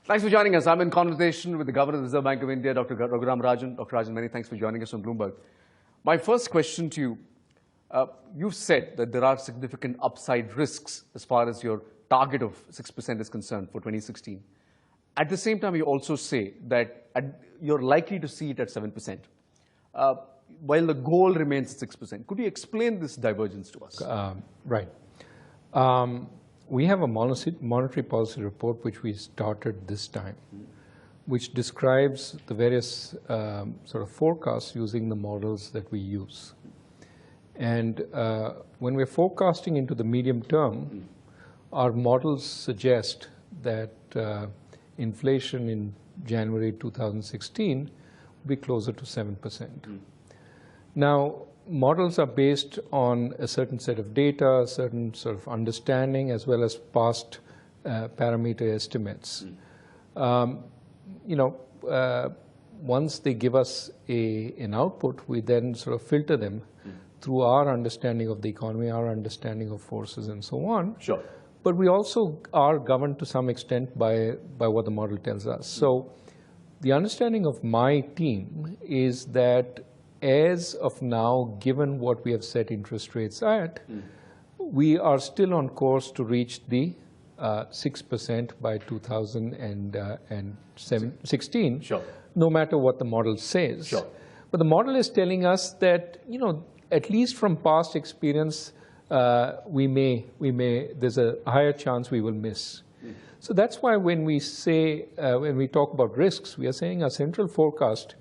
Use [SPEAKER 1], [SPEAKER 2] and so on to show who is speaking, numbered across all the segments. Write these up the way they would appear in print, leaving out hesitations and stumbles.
[SPEAKER 1] Thanks for joining us. I'm in conversation with the Governor of the Reserve Bank of India, Dr. Raghuram Rajan. Dr. Rajan, many thanks for joining us on Bloomberg. My first question to you, you've said that there are significant upside risks as far as your target of 6% is concerned for 2016. At the same time, you also say that you're likely to see it at 7%, while the goal remains 6%. Could you explain this divergence to us?
[SPEAKER 2] Right. We have a monetary policy report which we started this time, which describes the various sort of forecasts using the models that we use. And when we're forecasting into the medium term, our models suggest that inflation in January 2016 will be closer to 7%. Now, models are based on a certain set of data, a certain sort of understanding, as well as past parameter estimates. Once they give us an output, we then sort of filter them through our understanding of the economy, our understanding of forces, and so on.
[SPEAKER 1] Sure.
[SPEAKER 2] But we also are governed to some extent by what the model tells us. So the understanding of my team is that as of now, given what we have set interest rates at, we are still on course to reach the 6% by 2016,
[SPEAKER 1] Sure.
[SPEAKER 2] no matter what the model says.
[SPEAKER 1] Sure.
[SPEAKER 2] But the model is telling us that, at least from past experience, there's a higher chance we will miss. So that's why when we say, when we talk about risks, we are saying our central forecast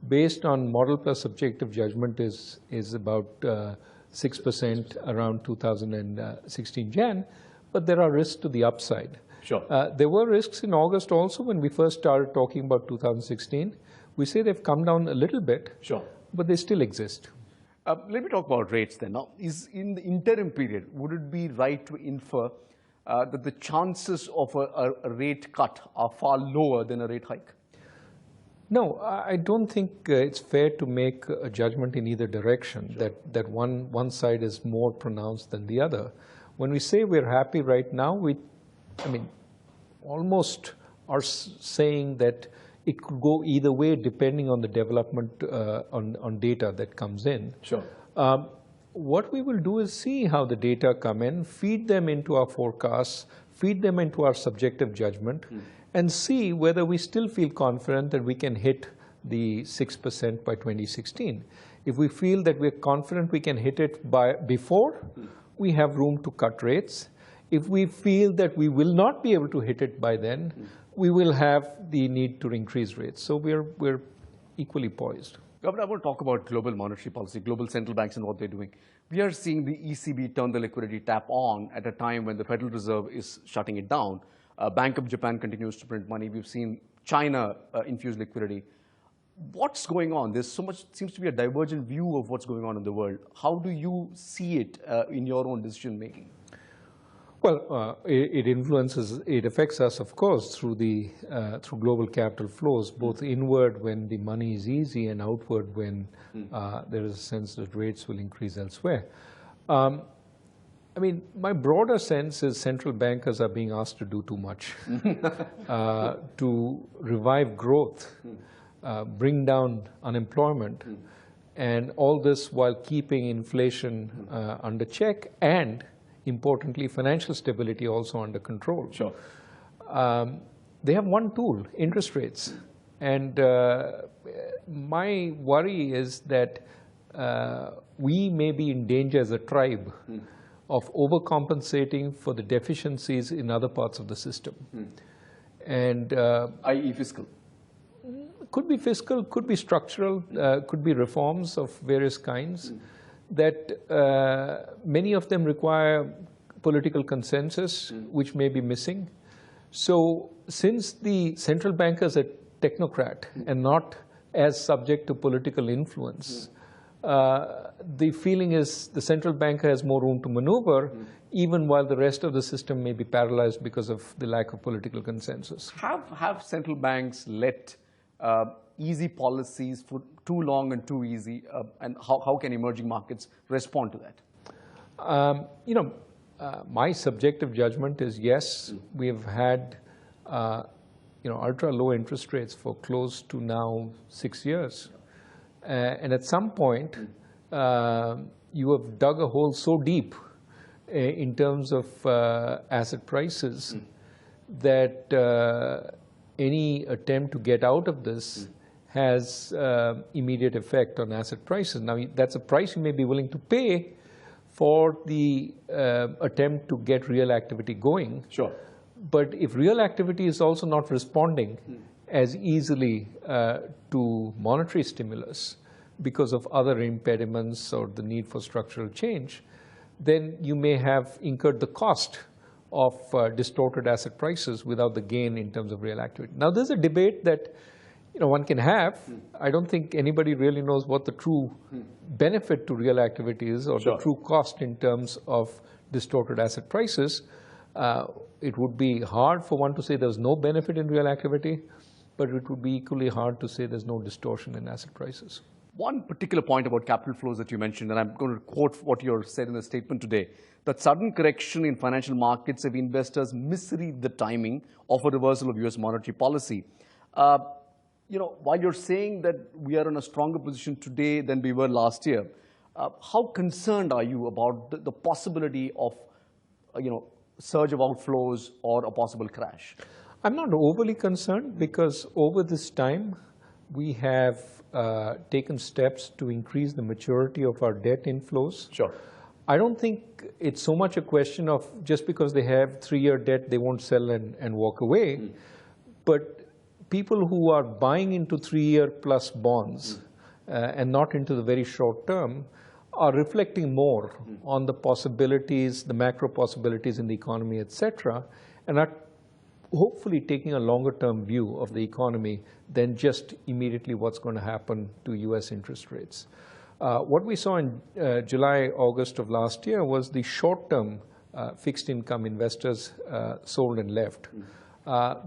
[SPEAKER 2] based on model plus subjective judgment is about 6% around 2016 Jan, but there are risks to the upside.
[SPEAKER 1] Sure.
[SPEAKER 2] There were risks in August also when we first started talking about 2016. We say they've come down a little bit,
[SPEAKER 1] sure,
[SPEAKER 2] but they still exist.
[SPEAKER 1] Let me talk about rates then. Now, in the interim period, would it be right to infer that the chances of a rate cut are far lower than a rate hike?
[SPEAKER 2] No, I don't think it's fair to make a judgment in either direction, sure, that one side is more pronounced than the other. When we say we're happy right now, almost are saying that it could go either way depending on the development on data that comes in.
[SPEAKER 1] Sure.
[SPEAKER 2] What we will do is see how the data come in, feed them into our forecasts, feed them into our subjective judgment, and see whether we still feel confident that we can hit the 6% by 2016. If we feel that we're confident we can hit it before, we have room to cut rates. If we feel that we will not be able to hit it by then, we will have the need to increase rates. So we're equally poised.
[SPEAKER 1] Governor, I want to talk about global monetary policy, global central banks and what they're doing. We are seeing the ECB turn the liquidity tap on at a time when the Federal Reserve is shutting it down. Bank of Japan continues to print money. We've seen China infuse liquidity. What's going on? There's so much, seems to be a divergent view of what's going on in the world. How do you see it in your own decision making?
[SPEAKER 2] Well, it affects us, of course, through global capital flows, both inward when the money is easy and outward when there is a sense that rates will increase elsewhere. My broader sense is central bankers are being asked to do too much to revive growth, bring down unemployment, and all this while keeping inflation under check and, importantly, financial stability also under control.
[SPEAKER 1] Sure.
[SPEAKER 2] They have one tool, interest rates. And my worry is that we may be in danger as a tribe of overcompensating for the deficiencies in other parts of the system. And
[SPEAKER 1] i.e. fiscal?
[SPEAKER 2] Could be fiscal, could be structural, could be reforms of various kinds that many of them require political consensus, which may be missing. So since the central bankers are technocrat and not as subject to political influence, the feeling is the central banker has more room to maneuver, even while the rest of the system may be paralyzed because of the lack of political consensus.
[SPEAKER 1] Have central banks let easy policies for too long and too easy, and how can emerging markets respond to that?
[SPEAKER 2] My subjective judgment is yes, we have had ultra low interest rates for close to now 6 years. And at some point, you have dug a hole so deep in terms of asset prices that any attempt to get out of this has immediate effect on asset prices. Now, that's a price you may be willing to pay for the attempt to get real activity going.
[SPEAKER 1] Sure.
[SPEAKER 2] But if real activity is also not responding as easily to monetary stimulus because of other impediments or the need for structural change, then you may have incurred the cost of distorted asset prices without the gain in terms of real activity. Now, there's a debate that one can have. I don't think anybody really knows what the true benefit to real activity is or the true cost in terms of distorted asset prices. It would be hard for one to say there's no benefit in real activity, but it would be equally hard to say there's no distortion in asset prices.
[SPEAKER 1] One particular point about capital flows that you mentioned, and I'm going to quote what you said in the statement today, that sudden correction in financial markets if investors misread the timing of a reversal of US monetary policy. While you're saying that we are in a stronger position today than we were last year, how concerned are you about the possibility of, surge of outflows or a possible crash?
[SPEAKER 2] I'm not overly concerned because over this time, we have taken steps to increase the maturity of our debt inflows.
[SPEAKER 1] Sure.
[SPEAKER 2] I don't think it's so much a question of just because they have 3-year debt, they won't sell and walk away. But people who are buying into 3-year plus bonds and not into the very short term are reflecting more on the possibilities, the macro possibilities in the economy, etc., and are hopefully taking a longer term view of the economy than just immediately what's going to happen to US interest rates. What we saw in July, August of last year was the short-term fixed income investors sold and left.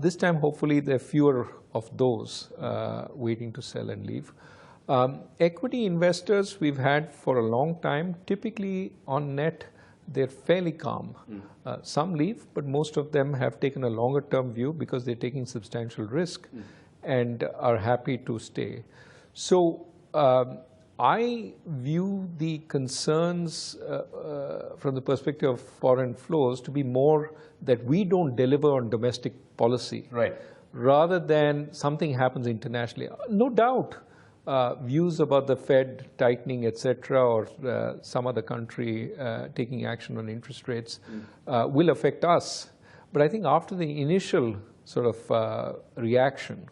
[SPEAKER 2] This time, hopefully, there are fewer of those waiting to sell and leave. Equity investors we've had for a long time, typically on net, they're fairly calm. Some leave, but most of them have taken a longer-term view because they're taking substantial risk and are happy to stay. So I view the concerns from the perspective of foreign flows to be more that we don't deliver on domestic policy, rather than something happens internationally. No doubt, views about the Fed tightening, etc., or some other country taking action on interest rates will affect us. But I think after the initial sort of reaction,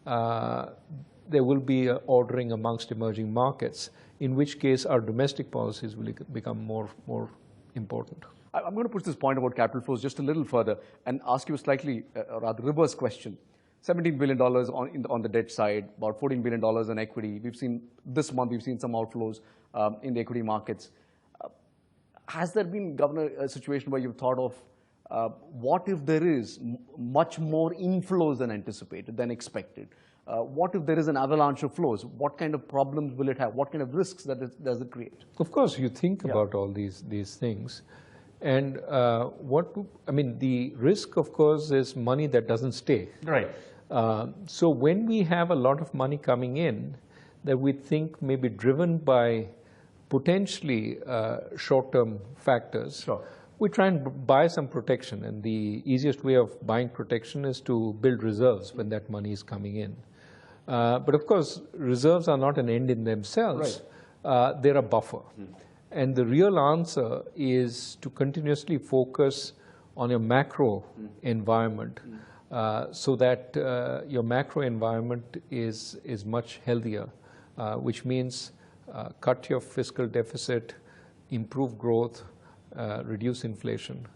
[SPEAKER 2] there will be ordering amongst emerging markets, in which case our domestic policies will become more important.
[SPEAKER 1] I'm going to push this point about capital flows just a little further and ask you a slightly rather reverse question. $17 billion on the debt side, about $14 billion in equity. We've seen this month, we've seen some outflows in the equity markets. Has there been, Governor, a situation where you've thought of what if there is much more inflows than anticipated, than expected? What if there is an avalanche of flows? What kind of problems will it have? What kind of risks does it create?
[SPEAKER 2] Of course, you think about all these things. And the risk, of course, is money that doesn't stay.
[SPEAKER 1] Right.
[SPEAKER 2] So when we have a lot of money coming in that we think may be driven by potentially short-term factors, we try and buy some protection. And the easiest way of buying protection is to build reserves when that money is coming in. But of course, reserves are not an end in themselves. They're a buffer. And the real answer is to continuously focus on your macro environment so that your macro environment is much healthier, which means cut your fiscal deficit, improve growth, reduce inflation.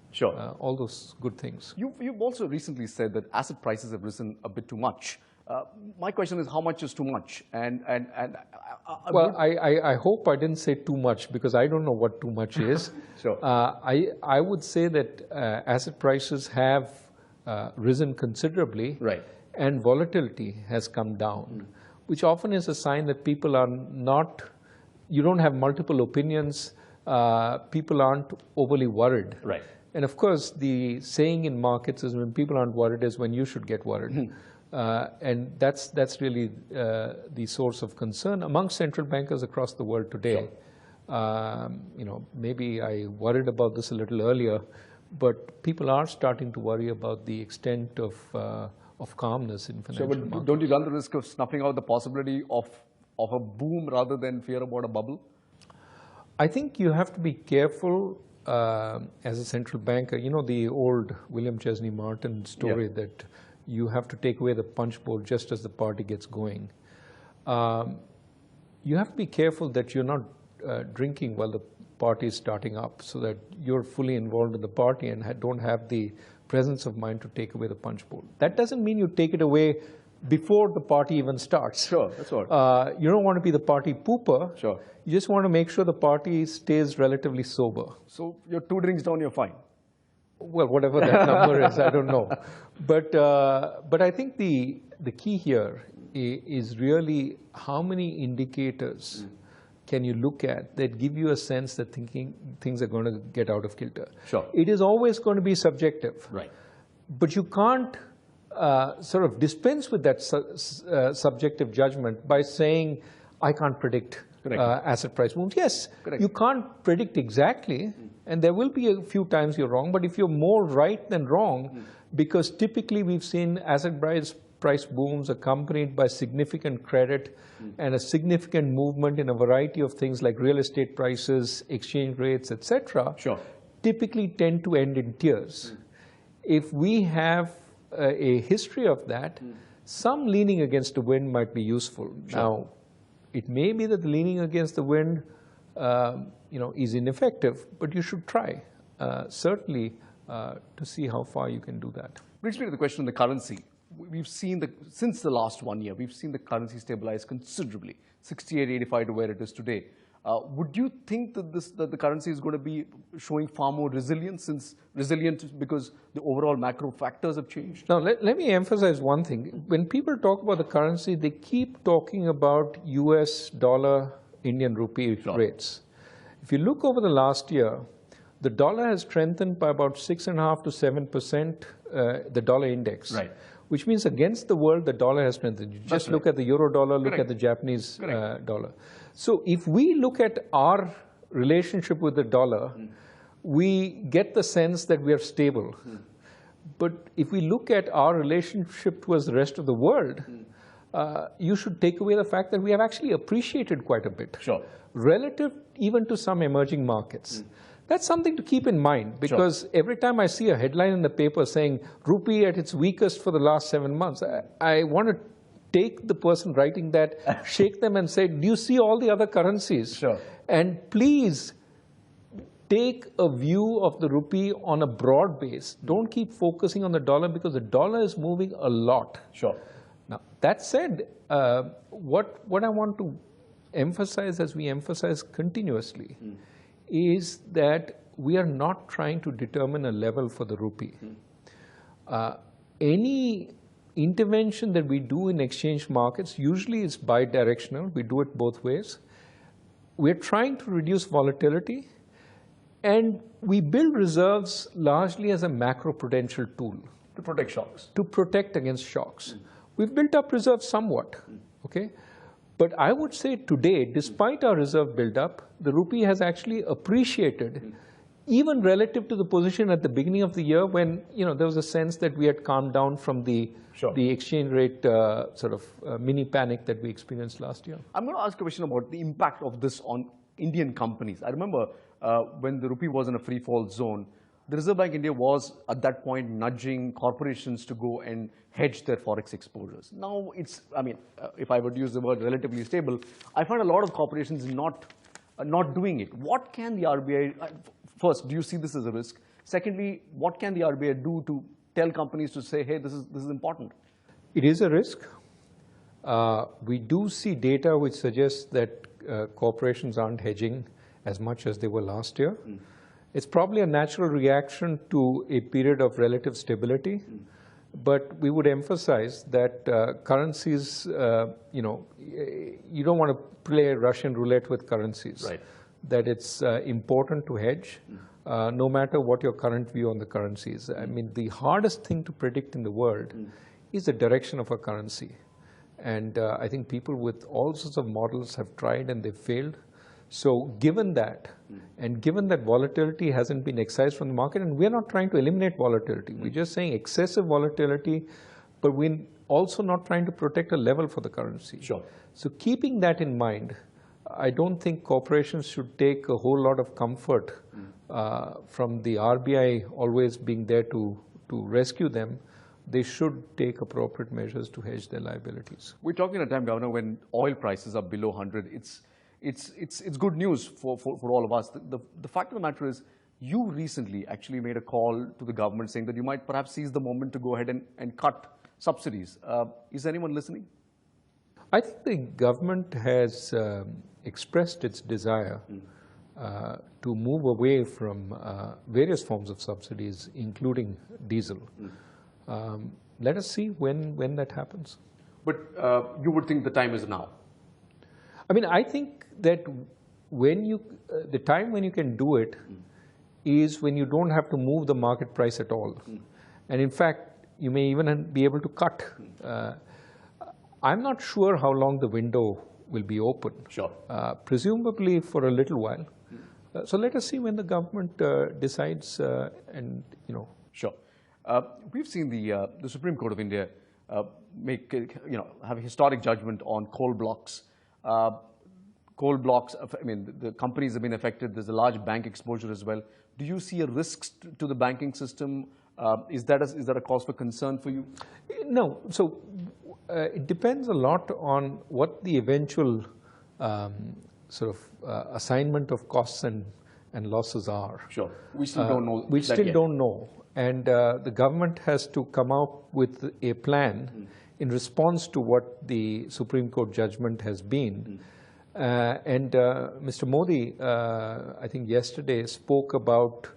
[SPEAKER 2] All those good things.
[SPEAKER 1] You've also recently said that asset prices have risen a bit too much. My question is, how much is too much?
[SPEAKER 2] Well, I hope I didn't say too much, because I don't know what too much is. I would say that asset prices have risen considerably, and volatility has come down, which often is a sign that people are not, you don't have multiple opinions, people aren't overly worried. And of course, the saying in markets is when people aren't worried is when you should get worried. And that's really the source of concern among central bankers across the world today. Sure. Maybe I worried about this a little earlier, but people are starting to worry about the extent of calmness in financial markets.
[SPEAKER 1] But don't you run the risk of snuffing out the possibility of a boom rather than fear about a bubble?
[SPEAKER 2] I think you have to be careful as a central banker. You know the old William Chesney Martin story that you have to take away the punch bowl just as the party gets going. You have to be careful that you're not drinking while the party is starting up, so that you're fully involved in the party and don't have the presence of mind to take away the punch bowl. That doesn't mean you take it away before the party even starts.
[SPEAKER 1] Sure, that's what.
[SPEAKER 2] You don't want to be the party pooper.
[SPEAKER 1] Sure.
[SPEAKER 2] You just want to make sure the party stays relatively sober.
[SPEAKER 1] So you're 2 drinks down, you're fine.
[SPEAKER 2] Well, whatever that number is, I don't know. But I think the key here is really how many indicators can you look at that give you a sense that things are going to get out of kilter.
[SPEAKER 1] Sure.
[SPEAKER 2] It is always going to be subjective.
[SPEAKER 1] Right.
[SPEAKER 2] But you can't sort of dispense with that subjective judgment by saying, I can't predict asset price moves. Yes, you can't predict exactly, and there will be a few times you're wrong, but if you're more right than wrong, because typically we've seen asset price booms accompanied by significant credit and a significant movement in a variety of things like real estate prices, exchange rates, etc.
[SPEAKER 1] Sure.
[SPEAKER 2] Typically tend to end in tears. If we have a history of that, some leaning against the wind might be useful. Sure. Now, it may be that the leaning against the wind is ineffective, but you should try, certainly, to see how far you can do that.
[SPEAKER 1] Brings me to the question of the currency. We've seen since the last 1 year, we've seen the currency stabilize considerably, 68.85 to where it is today. Would you think that the currency is going to be showing far more resilience, because the overall macro factors have changed?
[SPEAKER 2] Now, let me emphasize one thing. When people talk about the currency, they keep talking about US dollar, Indian rupee rates. If you look over the last year, the dollar has strengthened by about 6.5% to 7%, the dollar index.
[SPEAKER 1] Right.
[SPEAKER 2] Which means against the world, the dollar has strengthened. You just look at the euro dollar, look at the Japanese dollar. So if we look at our relationship with the dollar, we get the sense that we are stable. But if we look at our relationship towards the rest of the world, you should take away the fact that we have actually appreciated quite a bit.
[SPEAKER 1] Sure.
[SPEAKER 2] Relative even to some emerging markets. That's something to keep in mind, because every time I see a headline in the paper saying rupee at its weakest for the last 7 months, I want to take the person writing that, shake them and say, do you see all the other currencies?
[SPEAKER 1] Sure.
[SPEAKER 2] And please take a view of the rupee on a broad base. Don't keep focusing on the dollar, because the dollar is moving a lot.
[SPEAKER 1] Sure.
[SPEAKER 2] Now, that said, what I want to emphasize, as we emphasize continuously, is that we are not trying to determine a level for the rupee. Any intervention that we do in exchange markets usually is bidirectional. We do it both ways. We're trying to reduce volatility, and we build reserves largely as a macro-prudential tool.
[SPEAKER 1] To protect shocks.
[SPEAKER 2] To protect against shocks. We've built up reserves somewhat, okay? But I would say today, despite our reserve buildup, the rupee has actually appreciated, even relative to the position at the beginning of the year when there was a sense that we had calmed down from the exchange rate mini panic that we experienced last year.
[SPEAKER 1] I'm going to ask a question about the impact of this on Indian companies. I remember when the rupee was in a free fall zone, the Reserve Bank of India was at that point nudging corporations to go and hedge their forex exposures. Now it's, if I would use the word relatively stable, I find a lot of corporations not doing it. What can the RBI, first, do you see this as a risk? Secondly, what can the RBI do to tell companies to say, hey, this is important?
[SPEAKER 2] It is a risk. We do see data which suggests that corporations aren't hedging as much as they were last year. It's probably a natural reaction to a period of relative stability, but we would emphasize that currencies, you don't want to play Russian roulette with currencies.
[SPEAKER 1] Right.
[SPEAKER 2] that it's important to hedge, no matter what your current view on the currency is. I mean, the hardest thing to predict in the world is the direction of a currency. And I think people with all sorts of models have tried and they've failed. So given that, and given that volatility hasn't been excised from the market, and we're not trying to eliminate volatility, we're just saying excessive volatility, but we're also not trying to protect a level for the currency.
[SPEAKER 1] Sure.
[SPEAKER 2] So keeping that in mind, I don't think corporations should take a whole lot of comfort from the RBI always being there to rescue them. They should take appropriate measures to hedge their liabilities.
[SPEAKER 1] We're talking at a time, Governor, when oil prices are below 100. It's good news for all of us. The fact of the matter is, you recently actually made a call to the government saying that you might perhaps seize the moment to go ahead and cut subsidies. Is anyone listening?
[SPEAKER 2] I think the government has expressed its desire to move away from various forms of subsidies, including diesel. Let us see when that happens.
[SPEAKER 1] But you would think the time is now?
[SPEAKER 2] I mean, I think that the time when you can do it is when you don't have to move the market price at all. And in fact, you may even be able to cut. I'm not sure how long the window will be open.
[SPEAKER 1] Sure.
[SPEAKER 2] Presumably for a little while. So let us see when the government decides
[SPEAKER 1] Sure. We've seen the Supreme Court of India have a historic judgment on coal blocks. Coal blocks, I mean, the companies have been affected. There's a large bank exposure as well. Do you see a risk to the banking system? Is that a cause for concern for you?
[SPEAKER 2] No. So it depends a lot on what the eventual assignment of costs and losses are.
[SPEAKER 1] Sure. We still don't know.
[SPEAKER 2] We still don't know. And the government has to come up with a plan in response to what the Supreme Court judgment has been. And Mr. Modi, I think yesterday, spoke about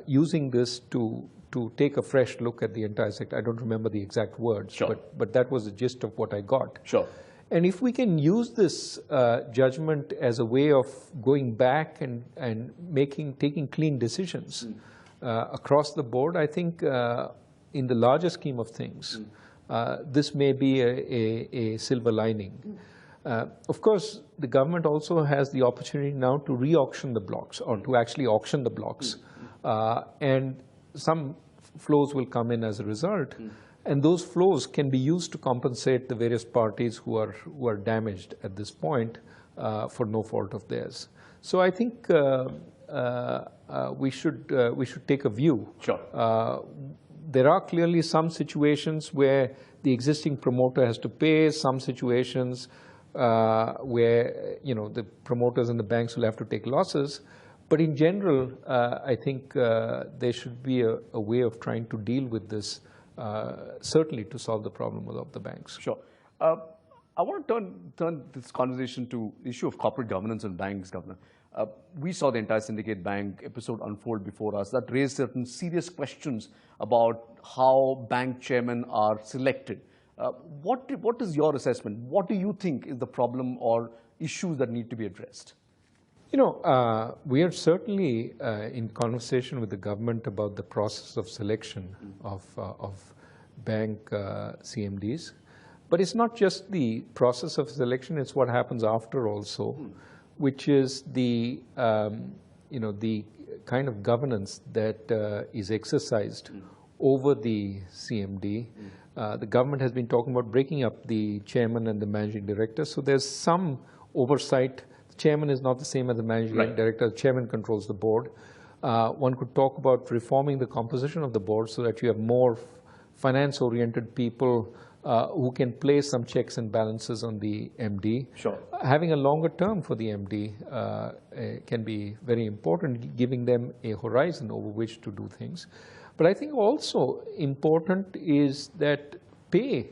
[SPEAKER 2] using this to take a fresh look at the entire sector. I don't remember the exact words,
[SPEAKER 1] sure,
[SPEAKER 2] but that was the gist of what I got.
[SPEAKER 1] Sure.
[SPEAKER 2] And if we can use this judgment as a way of going back and taking clean decisions across the board, I think in the larger scheme of things, this may be a silver lining. Of course, the government also has the opportunity now to re-auction the blocks, or to actually auction the blocks. And some flows will come in as a result. And those flows can be used to compensate the various parties who are damaged at this point for no fault of theirs. So I think we should take a view.
[SPEAKER 1] Sure.
[SPEAKER 2] There are clearly some situations where the existing promoter has to pay, some situations where the promoters and the banks will have to take losses. But in general, I think there should be a way of trying to deal with this, certainly to solve the problem of the banks.
[SPEAKER 1] Sure. I want to turn this conversation to the issue of corporate governance in banks, Governor. We saw the entire syndicate bank episode unfold before us. That raised certain serious questions about how bank chairmen are selected. What is your assessment? What do you think is the problem or issues that need to be addressed?
[SPEAKER 2] We are certainly in conversation with the government about the process of selection of bank CMDs. But it's not just the process of selection, it's what happens after also, which is the kind of governance that is exercised over the CMD. The government has been talking about breaking up the chairman and the managing director. So there's some oversight. The chairman is not the same as the managing director. The chairman controls the board. One could talk about reforming the composition of the board so that you have more finance-oriented people who can place some checks and balances on the MD.
[SPEAKER 1] Sure.
[SPEAKER 2] Having a longer term for the MD can be very important, giving them a horizon over which to do things. But I think also important is that pay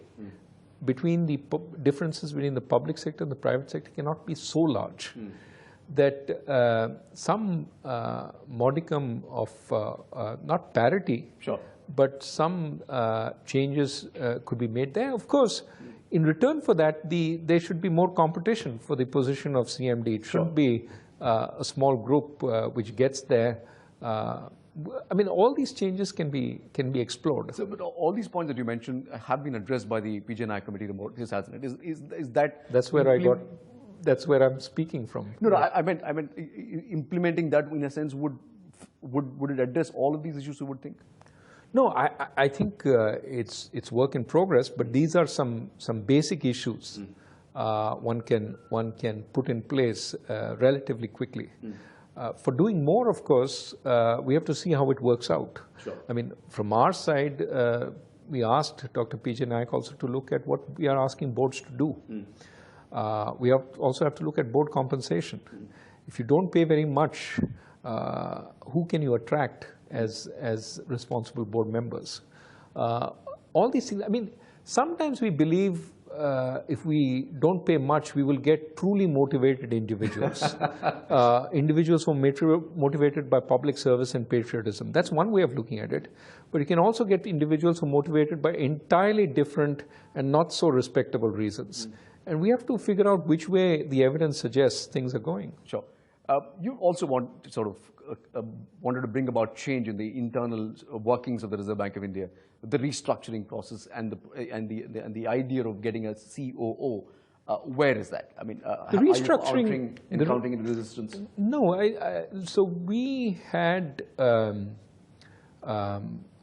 [SPEAKER 2] between the differences between the public sector and the private sector cannot be so large that some modicum of, not parity,
[SPEAKER 1] sure,
[SPEAKER 2] but some changes could be made there. Of course, in return for that, there should be more competition for the position of CMD. It shouldn't be a small group which gets there. I mean, all these changes can be explored.
[SPEAKER 1] So, but all these points that you mentioned have been addressed by the PJNI committee report, hasn't it? Is that
[SPEAKER 2] that's where I got? That's where I'm speaking from.
[SPEAKER 1] No, I meant implementing that in a sense would it address all of these issues? You would think?
[SPEAKER 2] No, I think it's work in progress, but these are some basic issues one can put in place relatively quickly. For doing more, of course, we have to see how it works out.
[SPEAKER 1] Sure.
[SPEAKER 2] I mean, from our side, we asked Dr. P.J. Nayak also to look at what we are asking boards to do. We also have to look at board compensation. If you don't pay very much, who can you attract as responsible board members? All these things, I mean, sometimes we believe if we don't pay much, we will get truly motivated individuals. Individuals who are motivated by public service and patriotism. That's one way of looking at it. But you can also get individuals who are motivated by entirely different and not so respectable reasons. And we have to figure out which way the evidence suggests things are going.
[SPEAKER 1] Sure. You also want to sort of wanted to bring about change in the internal workings of the Reserve Bank of India, the restructuring process, and the idea of getting a COO. Where is that? I mean,
[SPEAKER 2] the restructuring,
[SPEAKER 1] encountering any resistance?
[SPEAKER 2] No, so we had a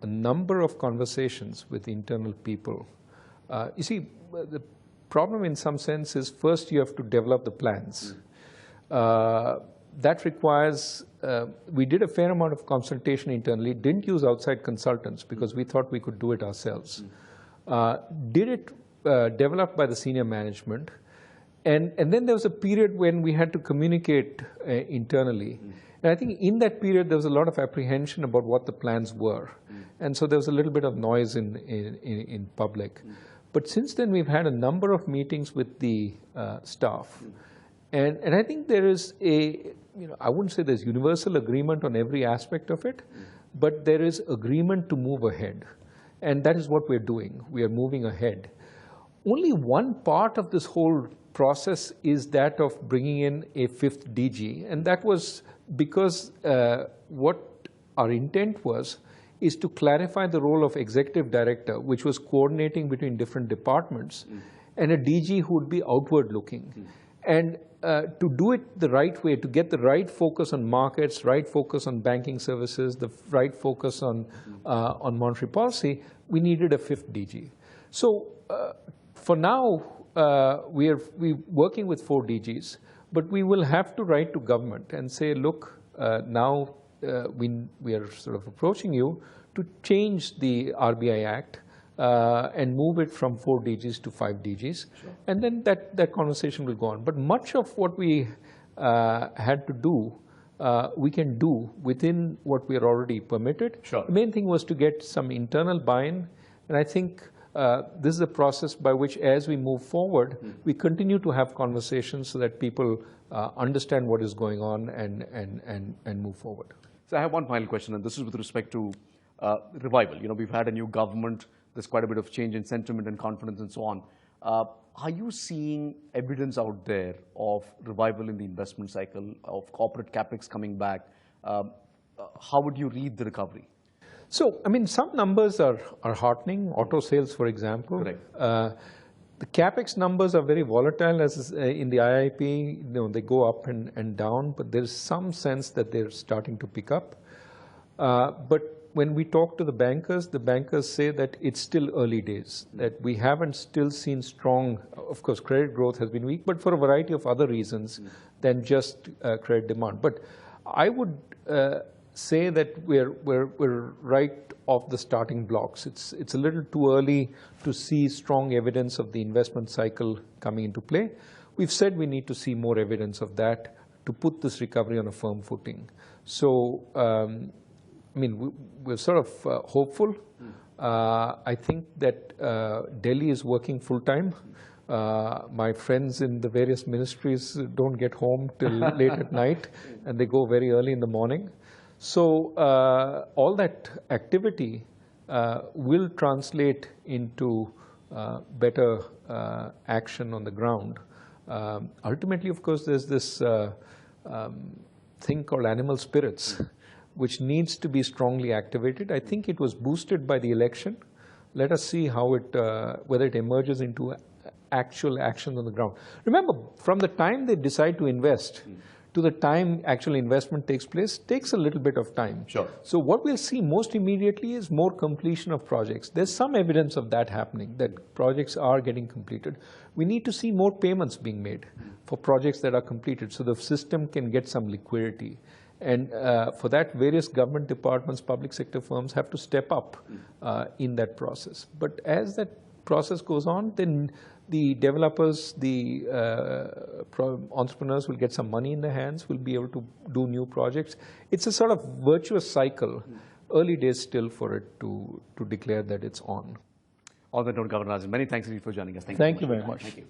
[SPEAKER 2] number of conversations with internal people. You see, the problem in some sense is first you have to develop the plans. That requires, we did a fair amount of consultation internally, didn't use outside consultants because we thought we could do it ourselves. Did it developed by the senior management, and then there was a period when we had to communicate internally. And I think in that period there was a lot of apprehension about what the plans were. And so there was a little bit of noise in public. But since then we've had a number of meetings with the staff. And I think there is I wouldn't say there's universal agreement on every aspect of it, but there is agreement to move ahead. And that is what we're doing. We are moving ahead. Only one part of this whole process is that of bringing in a fifth DG. And that was because what our intent was is to clarify the role of executive director, which was coordinating between different departments, and a DG who would be outward looking. And to do it the right way, to get the right focus on markets, right focus on banking services, the right focus on monetary policy, we needed a fifth DG. So for now, we're working with 4 DGs, but we will have to write to government and say, look, now we are sort of approaching you to change the RBI Act and move it from 4 DGs to 5 DGs. Sure. And then that conversation will go on. But much of what we had to do, we can do within what we are already permitted.
[SPEAKER 1] Sure.
[SPEAKER 2] The main thing was to get some internal buy-in. And I think this is a process by which, as we move forward, we continue to have conversations so that people understand what is going on and move forward.
[SPEAKER 1] So I have one final question, and this is with respect to revival. You know, we've had a new government. There's quite a bit of change in sentiment and confidence and so on. Are you seeing evidence out there of revival in the investment cycle, of corporate capex coming back? How would you read the recovery?
[SPEAKER 2] So, I mean, some numbers are heartening. Auto sales, for example.
[SPEAKER 1] Correct.
[SPEAKER 2] The capex numbers are very volatile, as in the IIP, they go up and down, but there's some sense that they're starting to pick up. But when we talk to the bankers say that it's still early days, that we haven't still seen strong, of course, credit growth has been weak, but for a variety of other reasons than just credit demand. But I would say that we're right off the starting blocks. It's a little too early to see strong evidence of the investment cycle coming into play. We've said we need to see more evidence of that to put this recovery on a firm footing. So, I mean, we're sort of hopeful. I think that Delhi is working full-time. My friends in the various ministries don't get home till late at night, and they go very early in the morning. So all that activity will translate into better action on the ground. Ultimately, of course, there's this thing called animal spirits, which needs to be strongly activated. I think it was boosted by the election. Let us see how it, whether it emerges into actual action on the ground. Remember, from the time they decide to invest to the time actual investment takes place, takes a little bit of time.
[SPEAKER 1] Sure.
[SPEAKER 2] So what we'll see most immediately is more completion of projects. There's some evidence of that happening, that projects are getting completed. We need to see more payments being made for projects that are completed so the system can get some liquidity. And for that, various government departments, public sector firms have to step up in that process. But as that process goes on, then the developers, the entrepreneurs will get some money in their hands, will be able to do new projects. It's a sort of virtuous cycle. Early days still for it to declare that it's on.
[SPEAKER 1] On that note, Governor Rajan, many thanks indeed for joining us.
[SPEAKER 2] Thank you very much.
[SPEAKER 1] Thank you.